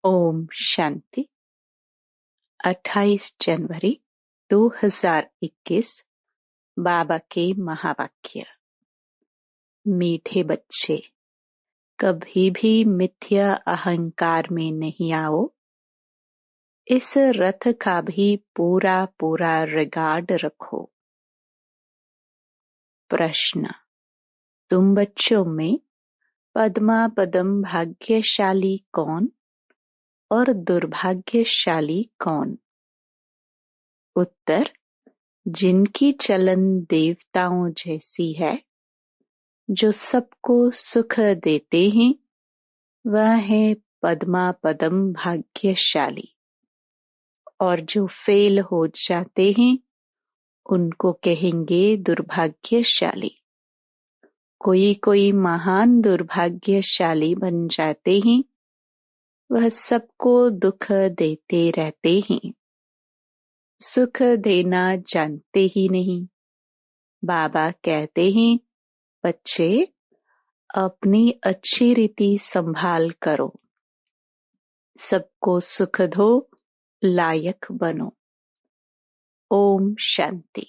ओम शांति। 28 जनवरी 2021 बाबा के महावाक्य। मीठे बच्चे, कभी भी मिथ्या अहंकार में नहीं आओ। इस रथ का भी पूरा पूरा रिगार्ड रखो। प्रश्न, तुम बच्चों में पद्मा पदम भाग्यशाली कौन और दुर्भाग्यशाली कौन? उत्तर, जिनकी चलन देवताओं जैसी है, जो सबको सुख देते हैं, वह है पद्मा पदम भाग्यशाली। और जो फेल हो जाते हैं, उनको कहेंगे दुर्भाग्यशाली। कोई कोई महान दुर्भाग्यशाली बन जाते हैं, वह सबको दुख देते रहते हैं, सुख देना जानते ही नहीं। बाबा कहते हैं, बच्चे अपनी अच्छी रीति संभाल करो, सबको सुख दो, लायक बनो। ओम शांति।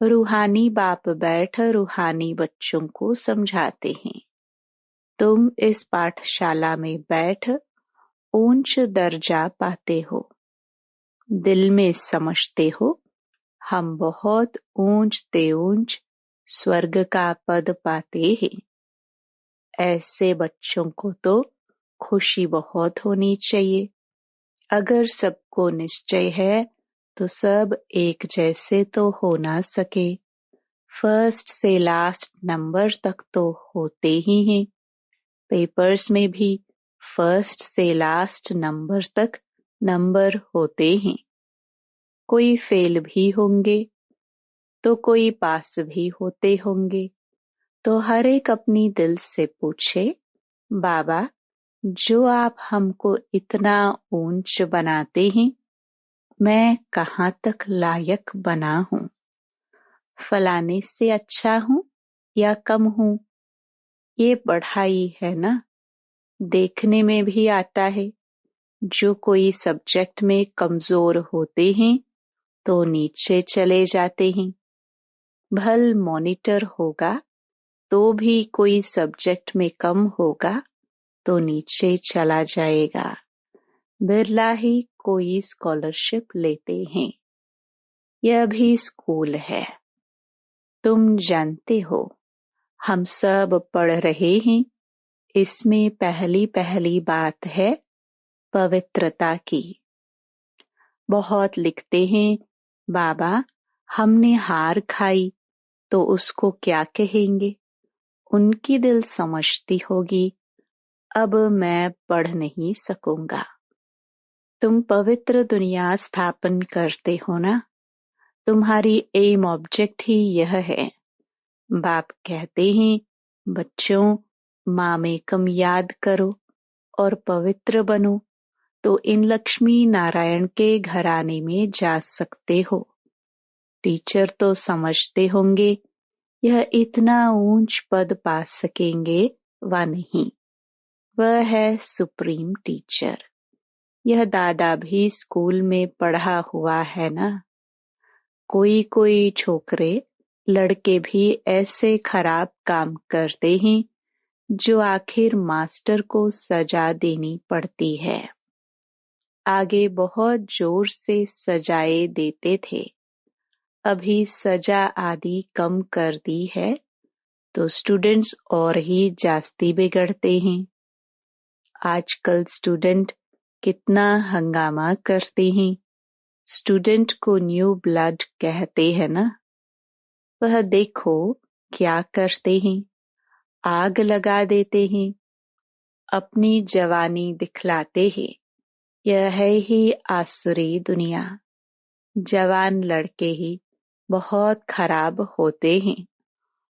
रूहानी बाप बैठ रूहानी बच्चों को समझाते हैं। तुम इस पाठशाला में बैठ ऊंच दर्जा पाते हो। दिल में समझते हो हम बहुत ऊंचते ऊंच स्वर्ग का पद पाते हैं। ऐसे बच्चों को तो खुशी बहुत होनी चाहिए। अगर सबको निश्चय है तो सब एक जैसे तो हो ना सके। फर्स्ट से लास्ट नंबर तक तो होते ही हैं। पेपर्स में भी फर्स्ट से लास्ट नंबर तक नंबर होते हैं। कोई फेल भी होंगे तो कोई पास भी होते होंगे। तो हर एक अपनी दिल से पूछे, बाबा जो आप हमको इतना ऊंच बनाते हैं, मैं कहाँ तक लायक बना हूँ? फलाने से अच्छा हूँ या कम हूँ? ये पढ़ाई है ना, देखने में भी आता है। जो कोई सब्जेक्ट में कमजोर होते हैं तो नीचे चले जाते हैं। भल मॉनिटर होगा तो भी कोई सब्जेक्ट में कम होगा तो नीचे चला जाएगा। बिरला ही कोई स्कॉलरशिप लेते हैं। यह भी स्कूल है। तुम जानते हो हम सब पढ़ रहे हैं। इसमें पहली पहली बात है पवित्रता की। बहुत लिखते हैं, बाबा हमने हार खाई तो उसको क्या कहेंगे? उनकी दिल समझती होगी, अब मैं पढ़ नहीं सकूंगा। तुम पवित्र दुनिया स्थापन करते हो ना, तुम्हारी एम ऑब्जेक्ट ही यह है। बाप कहते हैं, बच्चों मामेकम याद करो और पवित्र बनो, तो इन लक्ष्मी नारायण के घराने में जा सकते हो। टीचर तो समझते होंगे यह इतना ऊंच पद पा सकेंगे व नहीं। वह है सुप्रीम टीचर। यह दादा भी स्कूल में पढ़ा हुआ है ना। कोई कोई छोकरे लड़के भी ऐसे खराब काम करते हैं जो आखिर मास्टर को सजा देनी पड़ती है। आगे बहुत जोर से सजाए देते थे, अभी सजा आदि कम कर दी है तो स्टूडेंट्स और ही जास्ती बिगड़ते हैं। आजकल स्टूडेंट कितना हंगामा करते हैं। स्टूडेंट को न्यू ब्लड कहते हैं ना। वह देखो क्या करते हैं, आग लगा देते हैं, अपनी जवानी दिखलाते हैं। यह है ही आसुरी दुनिया। जवान लड़के ही बहुत खराब होते हैं।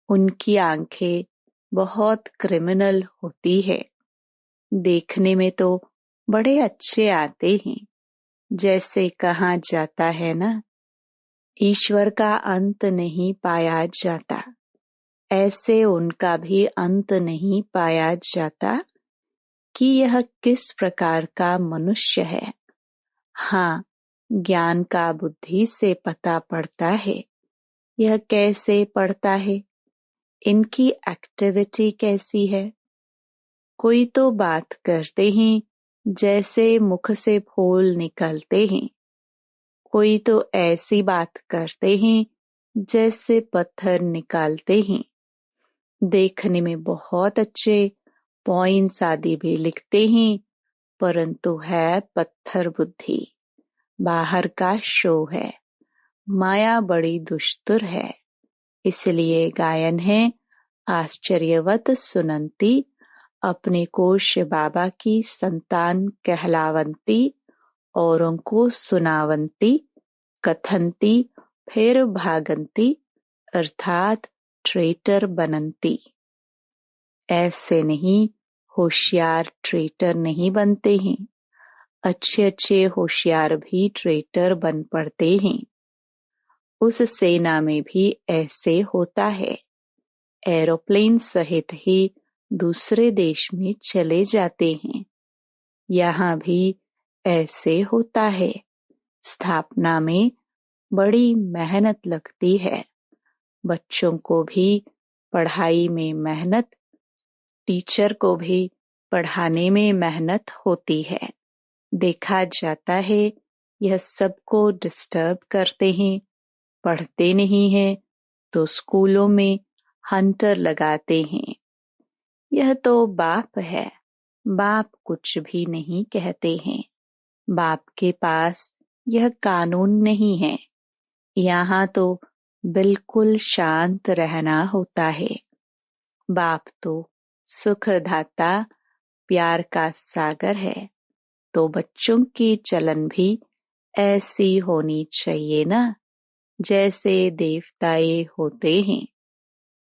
उनकी आंखें बहुत क्रिमिनल होती है। देखने में तो बड़े अच्छे आते हैं, जैसे कहा जाता है ना, ईश्वर का अंत नहीं पाया जाता। ऐसे उनका भी अंत नहीं पाया जाता कि यह किस प्रकार का मनुष्य है। हाँ, ज्ञान का बुद्धि से पता पड़ता है। यह कैसे पड़ता है? इनकी एक्टिविटी कैसी है? कोई तो बात करते हैं जैसे मुख से फूल निकलते हैं। कोई तो ऐसी बात करते हैं जैसे पत्थर निकालते हैं। देखने में बहुत अच्छे पॉइंट्स आदि भी लिखते हैं, परंतु है पत्थर बुद्धि। बाहर का शो है। माया बड़ी दुष्टुर है। इसलिए गायन है, आश्चर्यवत सुनंती, अपने कोश बाबा की संतान कहलावंती, औरों को सुनावंती, कथंती, फिर भागंती, अर्थात ट्रेटर बनंती। ऐसे नहीं, होशियार ट्रेटर नहीं बनते हैं। अच्छे अच्छे होशियार भी ट्रेटर बन पड़ते हैं। उस सेना में भी ऐसे होता है। एरोप्लेन सहित ही दूसरे देश में चले जाते हैं। यहाँ भी ऐसे होता है। स्थापना में बड़ी मेहनत लगती है। बच्चों को भी पढ़ाई में मेहनत, टीचर को भी पढ़ाने में मेहनत होती है। देखा जाता है यह सबको डिस्टर्ब करते हैं। पढ़ते नहीं हैं तो स्कूलों में हंटर लगाते हैं। यह तो बाप है। बाप कुछ भी नहीं कहते हैं। बाप के पास यह कानून नहीं है। यहाँ तो बिल्कुल शांत रहना होता है। बाप तो सुखदाता, प्यार का सागर है। तो बच्चों की चलन भी ऐसी होनी चाहिए ना, जैसे देवताए होते हैं।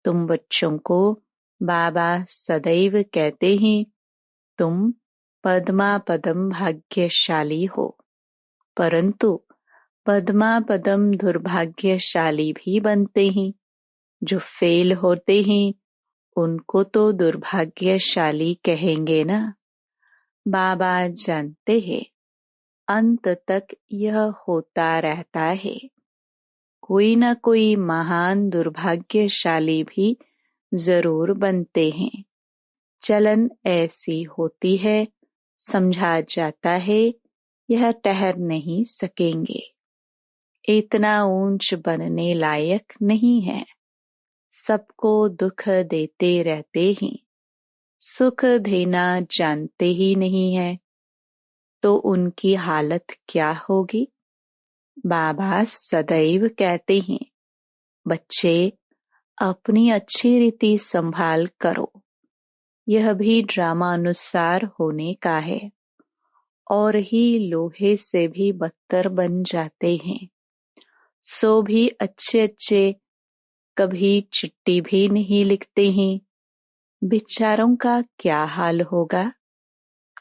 तुम बच्चों को बाबा सदैव कहते हैं, तुम पद्मा पदम भाग्यशाली हो। परंतु पद्मा पदम दुर्भाग्यशाली भी बनते हैं। जो फेल होते हैं उनको तो दुर्भाग्यशाली कहेंगे ना। बाबा जानते हैं अंत तक यह होता रहता है। कोई न कोई महान दुर्भाग्यशाली भी जरूर बनते हैं। चलन ऐसी होती है। समझा जाता है यह ठहर नहीं सकेंगे। इतना ऊंच बनने लायक नहीं है। सबको दुख देते रहते हैं। सुख देना जानते ही नहीं है तो उनकी हालत क्या होगी। बाबा सदैव कहते हैं, बच्चे अपनी अच्छी रीति संभाल करो। यह भी ड्रामा अनुसार होने का है। और ही लोहे से भी बदतर बन जाते हैं। सो भी अच्छे अच्छे कभी चिट्ठी भी नहीं लिखते हैं। बेचारों का क्या हाल होगा।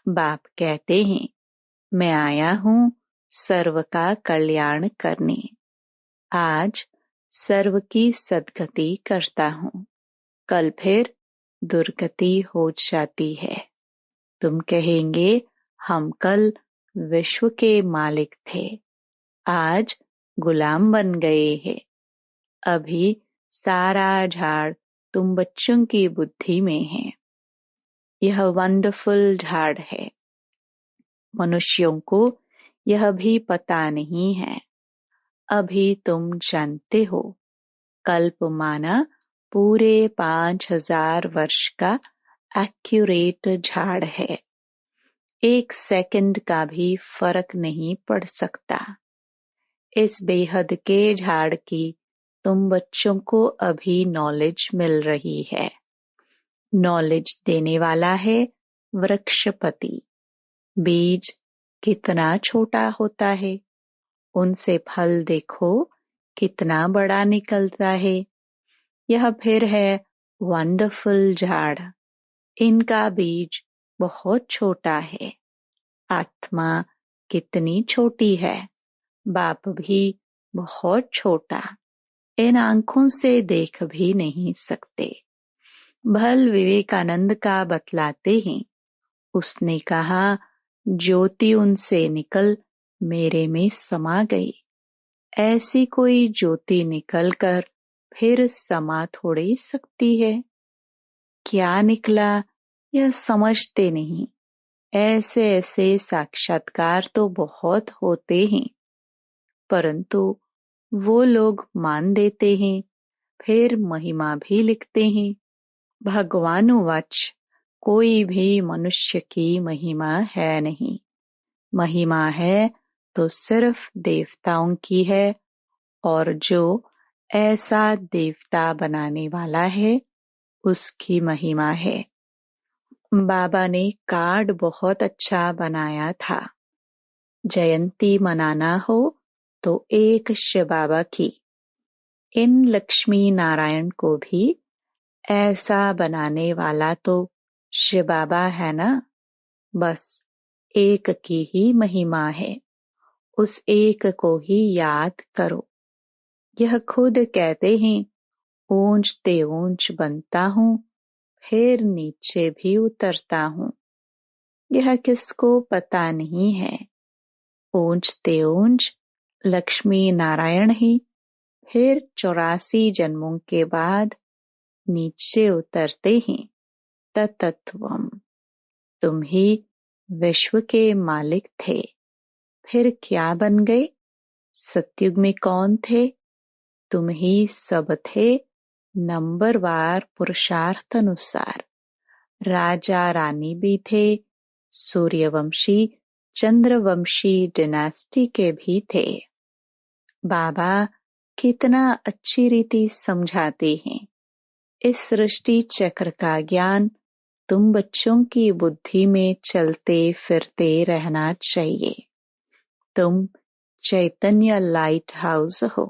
बाप कहते हैं, मैं आया हूँ सर्व का कल्याण करने। आज सर्व की सद्गति करता हूँ। कल फिर दुर्गति हो जाती है। तुम कहेंगे हम कल विश्व के मालिक थे, आज गुलाम बन गए हैं। अभी सारा झाड़ तुम बच्चों की बुद्धि में है। यह वंडरफुल झाड़ है। मनुष्यों को यह भी पता नहीं है। अभी तुम जानते हो। कल्प माना पूरे 5000 वर्ष का एक्यूरेट झाड़ है। 1 सेकंड का भी फर्क नहीं पड़ सकता। इस बेहद के झाड़ की तुम बच्चों को अभी नॉलेज मिल रही है। नॉलेज देने वाला है वृक्षपति। बीज कितना छोटा होता है, उनसे फल देखो कितना बड़ा निकलता है। यह फिर है वंडरफुल झाड़। इनका बीज बहुत छोटा है। आत्मा कितनी छोटी है, बाप भी बहुत छोटा। इन आंखों से देख भी नहीं सकते। भल विवेकानंद का बतलाते हैं, उसने कहा, ज्योति उनसे निकल मेरे में समा गई। ऐसी कोई ज्योति निकलकर फिर समा थोड़ी सकती है। क्या निकला यह समझते नहीं। ऐसे ऐसे साक्षात्कार तो बहुत होते हैं, परंतु वो लोग मान देते हैं, फिर महिमा भी लिखते हैं। भगवानुवाच, कोई भी मनुष्य की महिमा है नहीं। महिमा है तो सिर्फ देवताओं की है, और जो ऐसा देवता बनाने वाला है उसकी महिमा है। बाबा ने कार्ड बहुत अच्छा बनाया था। जयंती मनाना हो तो एक शिव बाबा की। इन लक्ष्मी नारायण को भी ऐसा बनाने वाला तो शिव बाबा है ना। बस एक की ही महिमा है, उस एक को ही याद करो। यह खुद कहते हैं, ऊंच ते ऊंच बनता हूँ, फिर नीचे भी उतरता हूँ। यह किसको पता नहीं है। ऊंच ते ऊंच लक्ष्मी नारायण ही, फिर 84 जन्मों के बाद नीचे उतरते हैं। तत्त्वम, तुम ही विश्व के मालिक थे, फिर क्या बन गए। सतयुग में कौन थे, तुम ही सब थे। नंबरवार पुरुषार्थ अनुसार राजा रानी भी थे, सूर्यवंशी चंद्रवंशी डिनेस्टी के भी थे। बाबा कितना अच्छी रीति समझाते हैं। इस सृष्टि चक्र का ज्ञान तुम बच्चों की बुद्धि में चलते फिरते रहना चाहिए। तुम चैतन्य लाइट हाउस हो।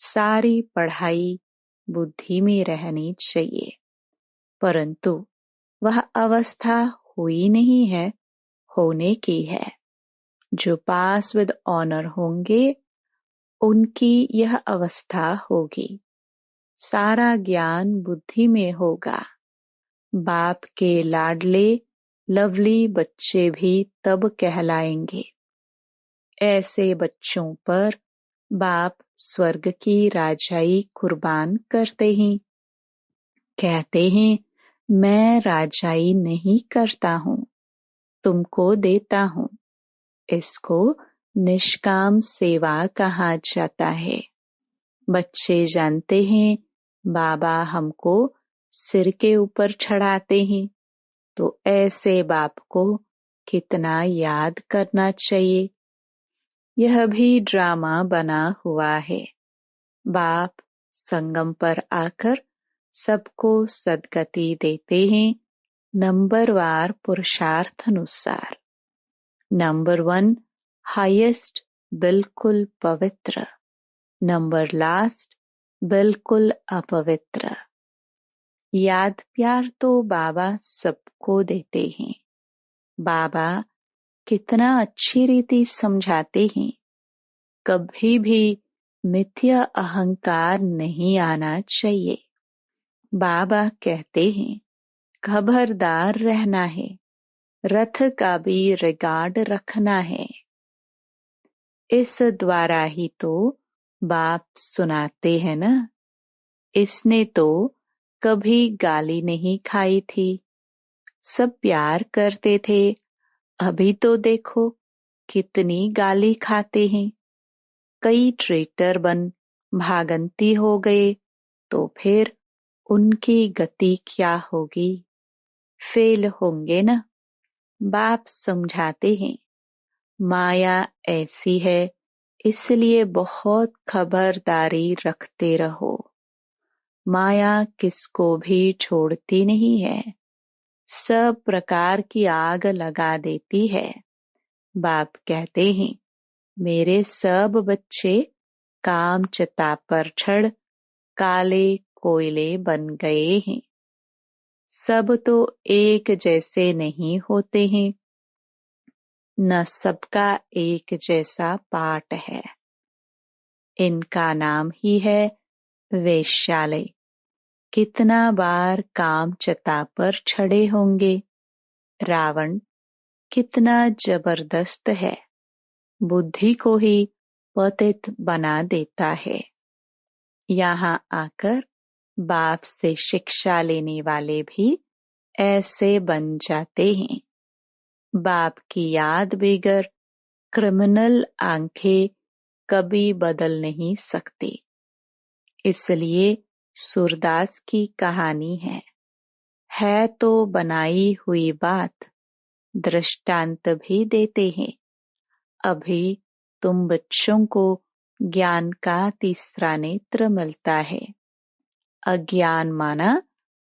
सारी पढ़ाई बुद्धि में रहनी चाहिए, परंतु वह अवस्था हुई नहीं है, होने की है। जो पास विद ऑनर होंगे उनकी यह अवस्था होगी। सारा ज्ञान बुद्धि में होगा। बाप के लाडले लवली बच्चे भी तब कहलाएंगे। ऐसे बच्चों पर बाप स्वर्ग की राजाई कुर्बान करते हैं। कहते हैं, मैं राजाई नहीं करता हूँ, तुमको देता हूँ। इसको निष्काम सेवा कहा जाता है। बच्चे जानते हैं, बाबा हमको सिर के ऊपर चढ़ाते हैं, तो ऐसे बाप को कितना याद करना चाहिए। यह भी ड्रामा बना हुआ है। बाप संगम पर आकर सबको सद्गति देते हैं, नंबरवार पुरुषार्थ अनुसार। नंबर 1 हाईएस्ट बिल्कुल पवित्र, नंबर लास्ट बिल्कुल अपवित्र। याद प्यार तो बाबा सबको देते हैं। बाबा कितना अच्छी रीति समझाते हैं। कभी भी मिथ्या अहंकार नहीं आना चाहिए। बाबा कहते हैं, खबरदार रहना है, रथ का भी रिगार्ड रखना है। इस द्वारा ही तो बाप सुनाते हैं ना। इसने तो कभी गाली नहीं खाई थी, सब प्यार करते थे। अभी तो देखो कितनी गाली खाते हैं। कई ट्रेटर बन भागंती हो गए, तो फिर उनकी गति क्या होगी। फेल होंगे ना। बाप समझाते हैं, माया ऐसी है, इसलिए बहुत खबरदारी रखते रहो। माया किसको भी छोड़ती नहीं है, सब प्रकार की आग लगा देती है। बाप कहते हैं, मेरे सब बच्चे काम चिता पर चढ़ काले कोयले बन गए हैं। सब तो एक जैसे नहीं होते हैं, न सबका एक जैसा पाठ है। इनका नाम ही है वेश्यालय। कितना बार काम चिता पर चढ़े होंगे। रावण कितना जबरदस्त है, बुद्धि को ही पतित बना देता है। यहाँ आकर बाप से शिक्षा लेने वाले भी ऐसे बन जाते हैं। बाप की याद बगैर क्रिमिनल आंखें कभी बदल नहीं सकती। इसलिए सूरदास की कहानी है तो बनाई हुई बात, दृष्टांत भी देते हैं। अभी तुम बच्चों को ज्ञान का तीसरा नेत्र मिलता है। अज्ञान माना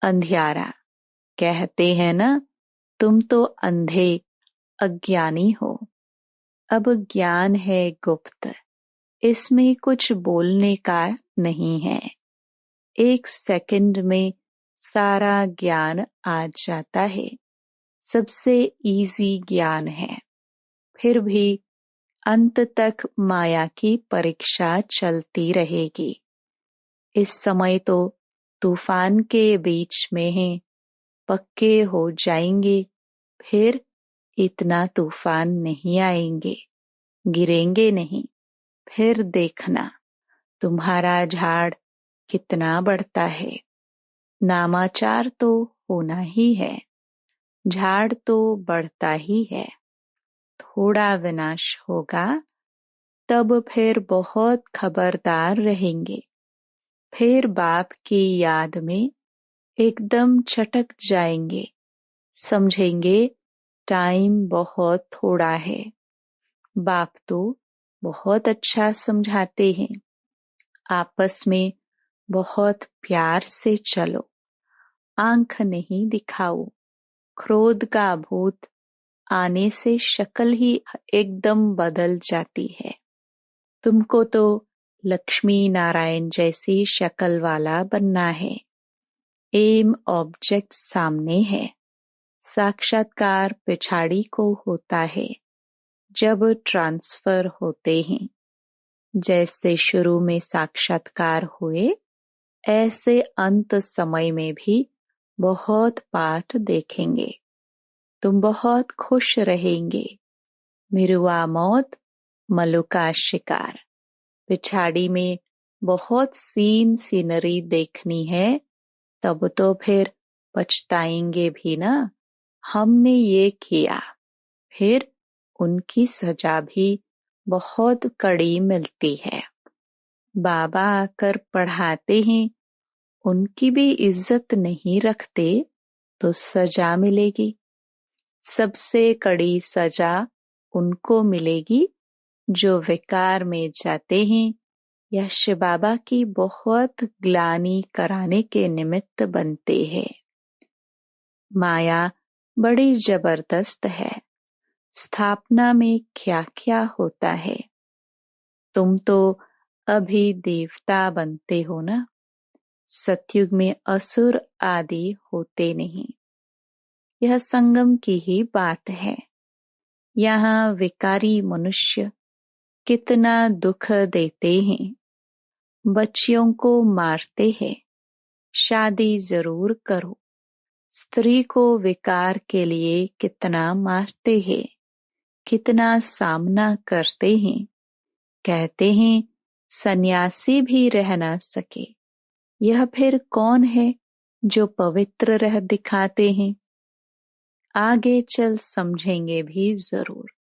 अंधियारा। कहते हैं ना, तुम तो अंधे अज्ञानी हो। अब ज्ञान है गुप्त, इसमें कुछ बोलने का नहीं है। 1 सेकंड में सारा ज्ञान आ जाता है। सबसे इजी ज्ञान है। फिर भी अंत तक माया की परीक्षा चलती रहेगी। इस समय तो तूफान के बीच में हैं, पक्के हो जाएंगे, फिर इतना तूफान नहीं आएंगे, गिरेंगे नहीं। फिर देखना तुम्हारा झाड़ कितना बढ़ता है। नामाचार तो होना ही है, झाड़ तो बढ़ता ही है। थोड़ा विनाश होगा, तब फिर बहुत खबरदार रहेंगे। फिर बाप की याद में एकदम चटक जाएंगे, समझेंगे टाइम बहुत थोड़ा है। बाप तो बहुत अच्छा समझाते हैं। आपस में बहुत प्यार से चलो, आंख नहीं दिखाओ। क्रोध का भूत आने से शक्ल ही एकदम बदल जाती है। तुमको तो लक्ष्मी नारायण जैसी शक्ल वाला बनना है। एम ऑब्जेक्ट सामने है, साक्षात्कार पिछाड़ी को होता है जब ट्रांसफर होते हैं। जैसे शुरू में साक्षात्कार हुए, ऐसे अंत समय में भी बहुत पाठ देखेंगे। तुम बहुत खुश रहेंगे। मिरुआ मौत, मलुका शिकार। पिछाड़ी में बहुत सीनरी देखनी है, तब तो फिर पछताएंगे भी ना, हमने ये किया। फिर उनकी सजा भी बहुत कड़ी मिलती है। बाबा आकर पढ़ाते हैं, उनकी भी इज्जत नहीं रखते तो सजा मिलेगी। सबसे कड़ी सजा उनको मिलेगी जो विकार में जाते हैं या शिव बाबा की बहुत ग्लानि कराने के निमित्त बनते हैं। माया बड़ी जबरदस्त है। स्थापना में क्या क्या होता है। तुम तो अभी देवता बनते हो ना, सतयुग में असुर आदि होते नहीं। यह संगम की ही बात है। यहाँ विकारी मनुष्य कितना दुख देते हैं, बच्चियों को मारते हैं। शादी जरूर करो। स्त्री को विकार के लिए कितना मारते हैं, कितना सामना करते हैं। कहते हैं सन्यासी भी रह ना सके। यह फिर कौन है जो पवित्र रह दिखाते हैं। आगे चल समझेंगे भी जरूर।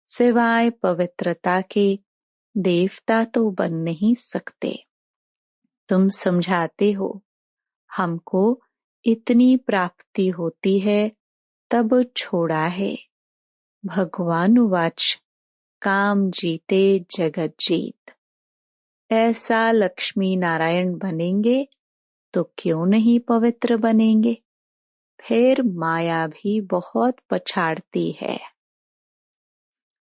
सिवाय पवित्रता के देवता तो बन नहीं सकते। तुम समझाते हो हमको इतनी प्राप्ति होती है, तब छोड़ा है। भगवान वाच काम जीते जगत जीत। ऐसा लक्ष्मी नारायण बनेंगे तो क्यों नहीं पवित्र बनेंगे। फिर माया भी बहुत पछाड़ती है।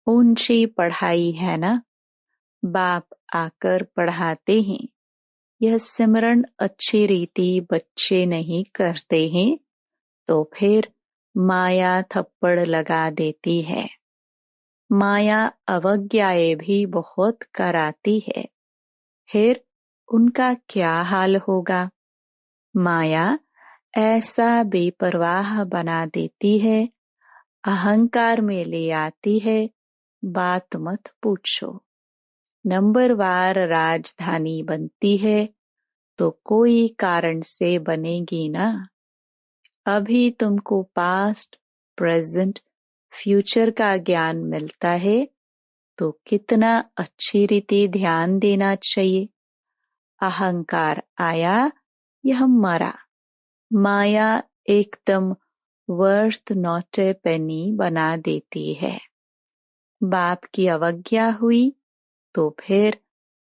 ऊंची पढ़ाई है ना, बाप आकर पढ़ाते हैं। यह सिमरन अच्छी रीति बच्चे नहीं करते हैं तो फिर माया थप्पड़ लगा देती है। माया अवज्ञाएं भी बहुत कराती है। फिर उनका क्या हाल होगा। माया ऐसा बेपरवाह बना देती है अहंकार में ले आती है, बात मत पूछो। नंबरवार राजधानी बनती है तो कोई कारण से बनेगी ना। अभी तुमको पास्ट, प्रेजेंट, फ्यूचर का ज्ञान मिलता है तो कितना अच्छी रीति ध्यान देना चाहिए। अहंकार आया, यह मरा। माया एकदम वर्थ नॉट ए पेनी बना देती है। बाप की अवज्ञा हुई तो फिर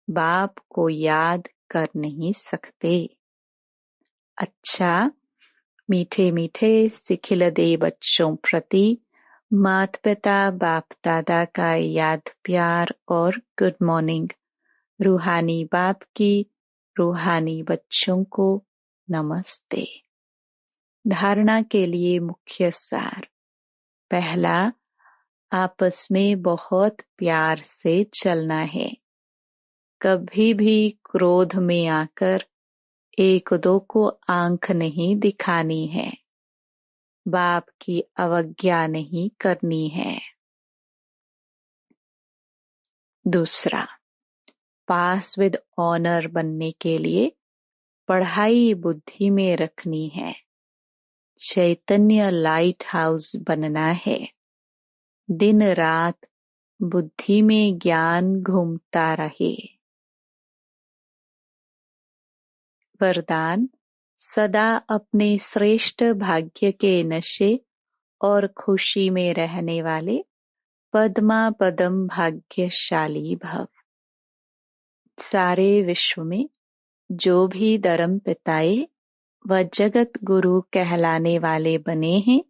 बाप को याद कर नहीं सकते। अच्छा, मीठे मीठे सिखिलदे बच्चों प्रति माता पिता बाप दादा का याद प्यार और गुड मॉर्निंग। रूहानी बाप की रूहानी बच्चों को नमस्ते। धारणा के लिए मुख्य सार। पहला, आपस में बहुत प्यार से चलना है। कभी भी क्रोध में आकर एक दो को आंख नहीं दिखानी है। बाप की अवज्ञा नहीं करनी है। दूसरा, पास विद ऑनर बनने के लिए पढ़ाई बुद्धि में रखनी है। चैतन्य लाइट हाउस बनना है। दिन रात बुद्धि में ज्ञान घूमता रहे। वरदान, सदा अपने श्रेष्ठ भाग्य के नशे और खुशी में रहने वाले पद्मा पदम भाग्यशाली भव। सारे विश्व में जो भी धर्म पिताए व जगत गुरु कहलाने वाले बने हैं,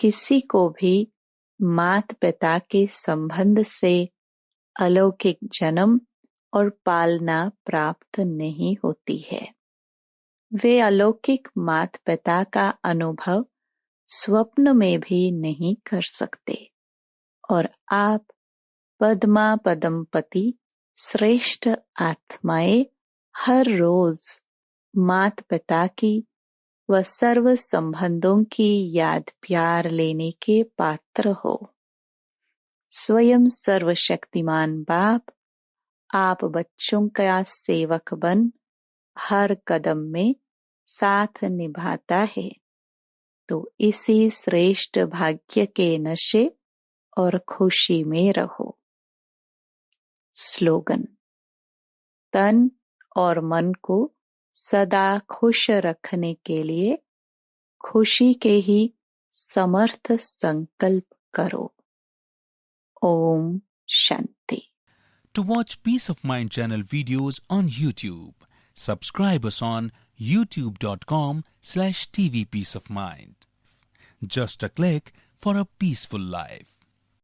किसी को भी मात पिता के संबंध से अलौकिक जन्म और पालना प्राप्त नहीं होती है। वे अलौकिक मात पिता का अनुभव स्वप्न में भी नहीं कर सकते और आप पद्मा पदमपति श्रेष्ठ आत्माएं हर रोज मात पिता की व सर्व संबंधों की याद प्यार लेने के पात्र हो। स्वयं सर्वशक्तिमान बाप आप बच्चों का सेवक बन हर कदम में साथ निभाता है, तो इसी श्रेष्ठ भाग्य के नशे और खुशी में रहो। स्लोगन, तन और मन को सदा खुश रखने के लिए खुशी के ही समर्थ संकल्प करो। Om Shanti. To watch Peace of Mind channel videos on YouTube, subscribe us on youtube.com/tvpeaceofmind. Just a click for a peaceful life.